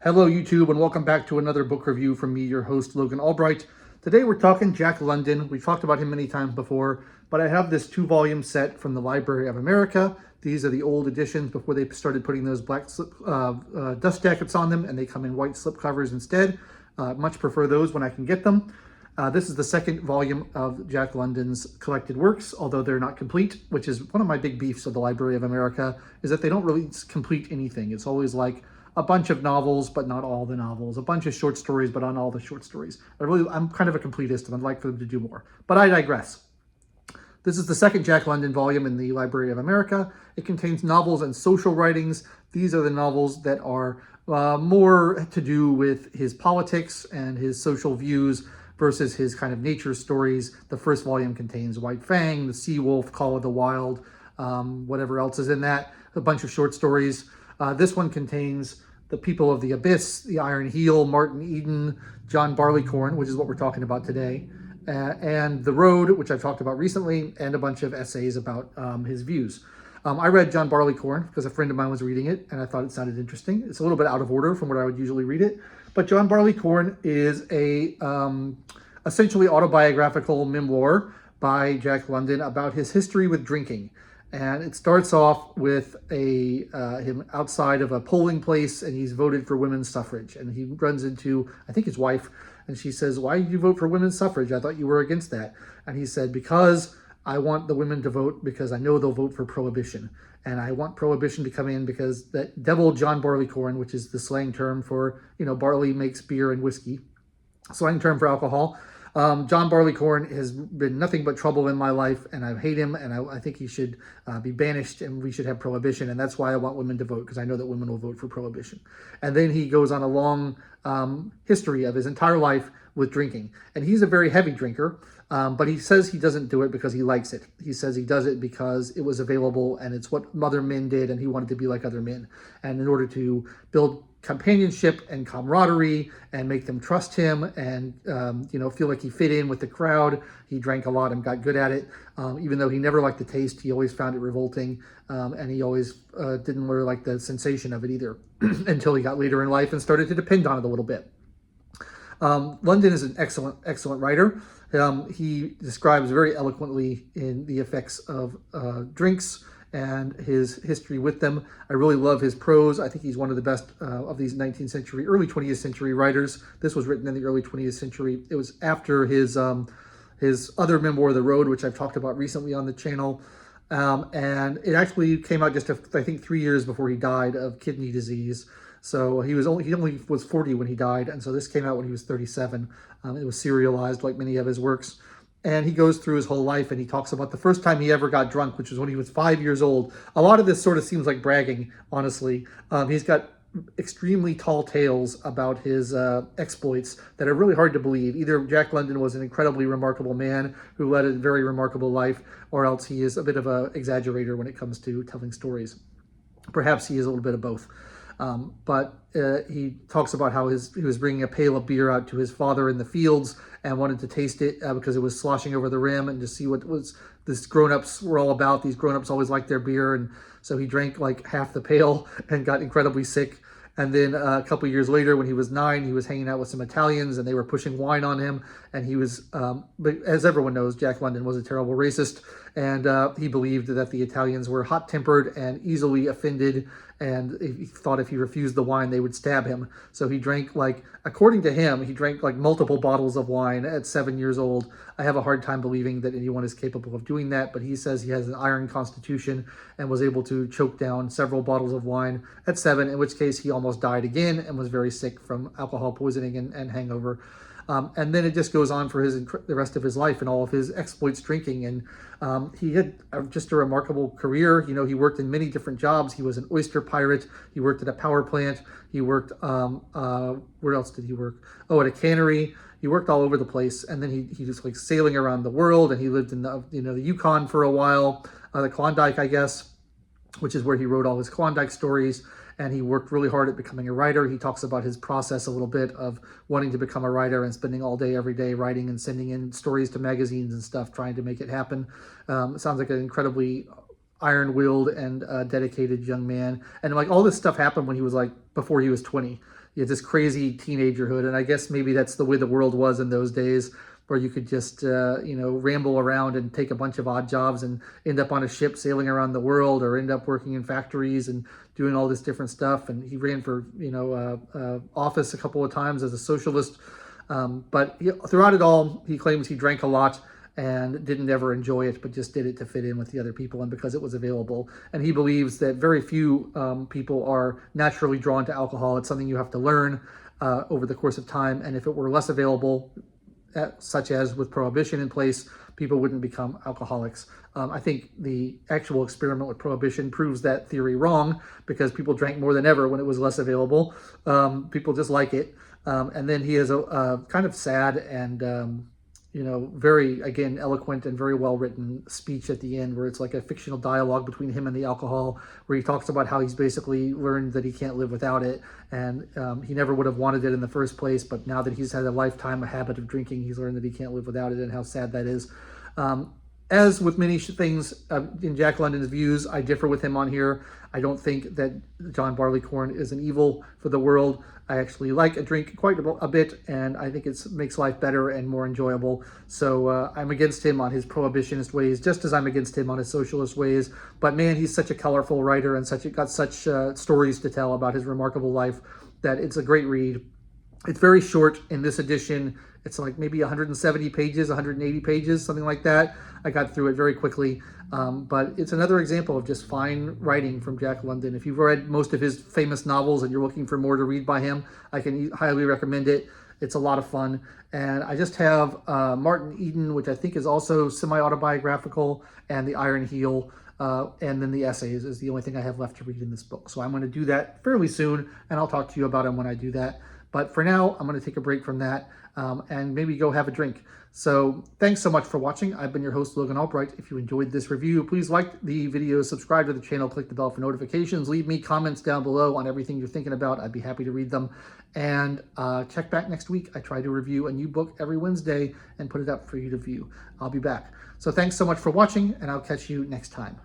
Hello, YouTube, and welcome back to another book review from me, your host, Logan Albright. Today we're talking Jack London. We've talked about him many times before, but I have this 2-volume set from the Library of America. These are the old editions before they started putting those black dust jackets on them, and they come in white slipcovers instead. Much prefer those when I can get them. This is the second volume of Jack London's collected works, although they're not complete, which is one of my big beefs of the Library of America, is that they don't really complete anything. It's always like a bunch of novels, but not all the novels, a bunch of short stories, but not all the short stories. I'm kind of a completist, and I'd like for them to do more, but I digress. This is the second Jack London volume in the Library of America. It contains novels and social writings. These are the novels that are more to do with his politics and his social views versus his kind of nature stories. The first volume contains White Fang, The Sea Wolf, Call of the Wild, whatever else is in that, a bunch of short stories. This one contains The People of the Abyss, The Iron Heel, Martin Eden, John Barleycorn, which is what we're talking about today, and The Road, which I've talked about recently, and a bunch of essays about his views. I read John Barleycorn because a friend of mine was reading it, and I thought it sounded interesting. It's a little bit out of order from what I would usually read it, but John Barleycorn is a essentially autobiographical memoir by Jack London about his history with drinking. And it starts off with him outside of a polling place, and he's voted for women's suffrage. And he runs into, I think, his wife, and she says, "Why did you vote for women's suffrage? I thought you were against that." And he said, "Because I want the women to vote because I know they'll vote for Prohibition. And I want Prohibition to come in because that devil John Barleycorn," which is the slang term for, barley makes beer and whiskey, slang term for alcohol. John Barleycorn has been nothing but trouble in my life, and I hate him, and I think he should be banished, and we should have Prohibition, and that's why I want women to vote, because I know that women will vote for Prohibition. And then he goes on a long history of his entire life with drinking. And he's a very heavy drinker, but he says he doesn't do it because he likes it. He says he does it because it was available, and it's what other men did, and he wanted to be like other men. And in order to build companionship and camaraderie and make them trust him and feel like he fit in with the crowd, he drank a lot and got good at it. Even though he never liked the taste, he always found it revolting, and he always didn't really like the sensation of it either until he got later in life and started to depend on it a little bit. London is an excellent writer. He describes very eloquently in the effects of drinks and his history with them. I really love his prose. I think he's one of the best of these 19th century, early 20th century writers. This was written in the early 20th century. It was after his other memoir, The Road, which I've talked about recently on the channel. And it actually came out just, I think, 3 years before he died of kidney disease. So he only was 40 when he died, and so this came out when he was 37. It was serialized like many of his works. And he goes through his whole life, and he talks about the first time he ever got drunk, which was when he was 5 years old. A lot of this sort of seems like bragging, honestly. He's got extremely tall tales about his exploits that are really hard to believe. Either Jack London was an incredibly remarkable man who led a very remarkable life, or else he is a bit of an exaggerator when it comes to telling stories. Perhaps he is a little bit of both. But he talks about how he was bringing a pail of beer out to his father in the fields and wanted to taste it because it was sloshing over the rim, and to see what this grown-ups were all about. These grown-ups always liked their beer, and so he drank like half the pail and got incredibly sick. And then a couple of years later, when he was 9, he was hanging out with some Italians, and they were pushing wine on him. And he was, but as everyone knows, Jack London was a terrible racist, and he believed that the Italians were hot-tempered and easily offended, and he thought if he refused the wine, they would stab him. So he drank, according to him, he drank multiple bottles of wine at 7 years old. I have a hard time believing that anyone is capable of doing that, but he says he has an iron constitution and was able to choke down several bottles of wine at 7, in which case he almost died again and was very sick from alcohol poisoning and hangover. And then it just goes on for the rest of his life and all of his exploits drinking. And he had just a remarkable career. He worked in many different jobs. He was an oyster pirate. He worked at a power plant. He worked, where else did he work? Oh, at a cannery. He worked all over the place. And then he was sailing around the world, and he lived in the Yukon for a while, the Klondike, I guess, which is where he wrote all his Klondike stories. And he worked really hard at becoming a writer. He talks about his process a little bit of wanting to become a writer and spending all day, every day writing and sending in stories to magazines and stuff, trying to make it happen. It sounds like an incredibly iron-willed and dedicated young man. And all this stuff happened when he was before he was 20. you had this crazy teenagerhood. And I guess maybe that's the way the world was in those days, where you could just, ramble around and take a bunch of odd jobs and end up on a ship sailing around the world, or end up working in factories and doing all this different stuff. And he ran for, office a couple of times as a socialist. But throughout it all, he claims he drank a lot and didn't ever enjoy it, but just did it to fit in with the other people and because it was available. And he believes that very few people are naturally drawn to alcohol. It's something you have to learn over the course of time. And if it were less available, such as with Prohibition in place, people wouldn't become alcoholics. I think the actual experiment with Prohibition proves that theory wrong, because people drank more than ever when it was less available. People just like it. And then he has a kind of sad and, very, again, eloquent and very well-written speech at the end, where it's like a fictional dialogue between him and the alcohol, where he talks about how he's basically learned that he can't live without it. And he never would have wanted it in the first place, but now that he's had a habit of drinking, he's learned that he can't live without it, and how sad that is. As with many things in Jack London's views, I differ with him on here. I don't think that John Barleycorn is an evil for the world. I actually like a drink quite a bit, and I think it makes life better and more enjoyable. So I'm against him on his prohibitionist ways, just as I'm against him on his socialist ways. But man, he's such a colorful writer and got such stories to tell about his remarkable life that it's a great read. It's very short in this edition. It's like maybe 170 pages, 180 pages, something like that. I got through it very quickly. But it's another example of just fine writing from Jack London. If you've read most of his famous novels and you're looking for more to read by him, I can highly recommend it. It's a lot of fun. And I just have Martin Eden, which I think is also semi-autobiographical, and The Iron Heel. And then the essays is the only thing I have left to read in this book. So I'm going to do that fairly soon, and I'll talk to you about him when I do that. But for now, I'm going to take a break from that and maybe go have a drink. So thanks so much for watching. I've been your host, Logan Albright. If you enjoyed this review, please like the video, subscribe to the channel, click the bell for notifications, leave me comments down below on everything you're thinking about. I'd be happy to read them. And check back next week. I try to review a new book every Wednesday and put it up for you to view. I'll be back. So thanks so much for watching, and I'll catch you next time.